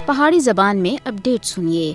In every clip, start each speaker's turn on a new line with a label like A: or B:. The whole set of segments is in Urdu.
A: پہاڑی زبان میں اپڈیٹ سنیے۔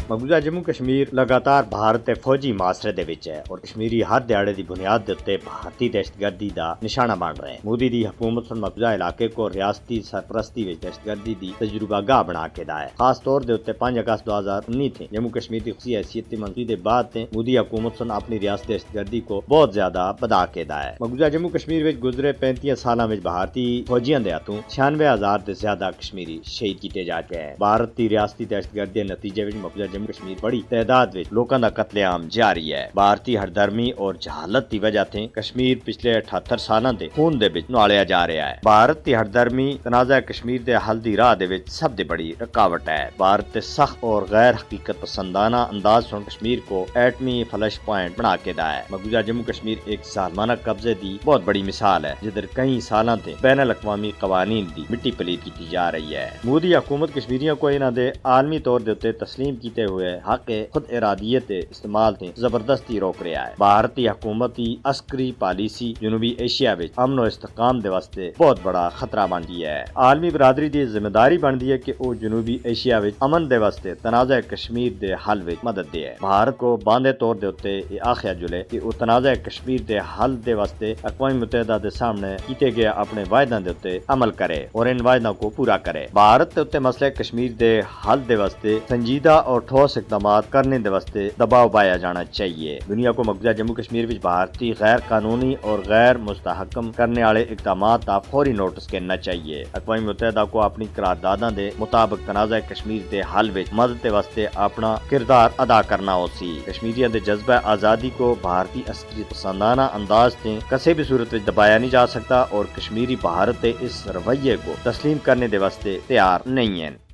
B: مقبوضہ جموں کشمیر لگاتار بھارت فوجی معاشرے دے وچ ہے اور کشمیری ہر دیہڑے دی بنیاد دے تے بھارتی دہشت گردی دا نشانہ بن رہے ہیں۔ مودی دی حکومت سن مقبوضہ علاقے کو ریاستی سرپرستی وچ دہشت گردی دی تجربہ گاہ بنا کے دا ہے۔ خاص طور دے تے 5 اگست 2019 تھے جموں کشمیر دی خصوصی حیثیت کی منظوری دے بعد تے مودی حکومت سن اپنی ریاست دہشت گردی کو بہت زیادہ بڑھا کے دا ہے۔ مقبوضہ جموں کشمیر وچ گزرے 35 سالاں وچ بھارتی فوجیاں دے ہاتھوں 96,000 تے زیادہ کشمیری شہید کیتے جا چکے ہیں۔ بھارت دی ریاستی دہشت گردی دے نتیجے وچ مقبوضہ جموں کشمیر بڑی تعداد وچ لوکاں دا قتل عام جاری ہے۔ بھارتی ہردرمی اور جہالت دی وجہ تے کشمیر پچھلے 78 سالاں دے خون دے وچ نوالیا جا رہا ہے۔ بھارت دی ہردرمی تنازع کشمیر دے حل دی راہ دے وچ سب دی بڑی رکاوٹ ہے۔ بھارت تے سخت اور غیر حقیقت پسندانہ انداز سن کشمیر کو ایٹمی فلش پوائنٹ بنا کے دا ہے۔ مقبوضہ جموں کشمیر ایک ظالمانہ قبضے دی بہت بڑی مثال ہے جدھر کئی سالاں تے بین الاقوامی قوانین دی مٹی پلیت کی جا رہی ہے۔ مودی حکومت کشمیریوں کو انہاں دے عالمی طور دے تے تسلیم کیتے ہوئے حق خود ارادیت استعمال تے زبردستی روک رہا ہے۔ بھارتی حکومتی عسکری پالیسی جنوبی ایشیا وچ امن و استحکام دے واسطے بہت بڑا خطرہ بن گئی ہے۔ عالمی برادری دی ذمہ داری بنتی ہے کہ وہ جنوبی ایشیا وچ امن دے واسطے تنازع کشمیر دے حل وچ مدد دے۔ بھارت کو باندھے طور دے اوتے یہ آکھیا جلے کہ وہ تنازع کشمیر دے حل دے واسطے اقوام متحدہ دے سامنے کیتے گئے اپنے وعدوں دے اوتے عمل کرے اور ان وعدوں کو پورا کرے۔ بھارت دے اوتے مسئلے کشمیر دے حل دے واسطے سنجیدہ اور ٹھوس اقدامات کرنے دے واسطے دباؤ پایا جانا چاہیے۔ دنیا کو مقبوضہ جموں کشمیر وچ بھارتی غیر قانونی اور غیر مستحکم کرنے والے اقدامات کا فوری نوٹس کرنا چاہیے۔ اقوام متحدہ کو اپنی قرارداداں دے مطابق تنازع کشمیر دے حل وچ مدد دے واسطے اپنا کردار ادا کرنا ہو سی۔ کشمیریوں دے جذبہ آزادی کو بھارتی عسکری پسندانہ انداز تے کسی بھی صورت وچ دبایا نہیں جا سکتا اور کشمیری بھارت دے اس رویے کو تسلیم کرنے دے واسطے تیار نہیں ہیں۔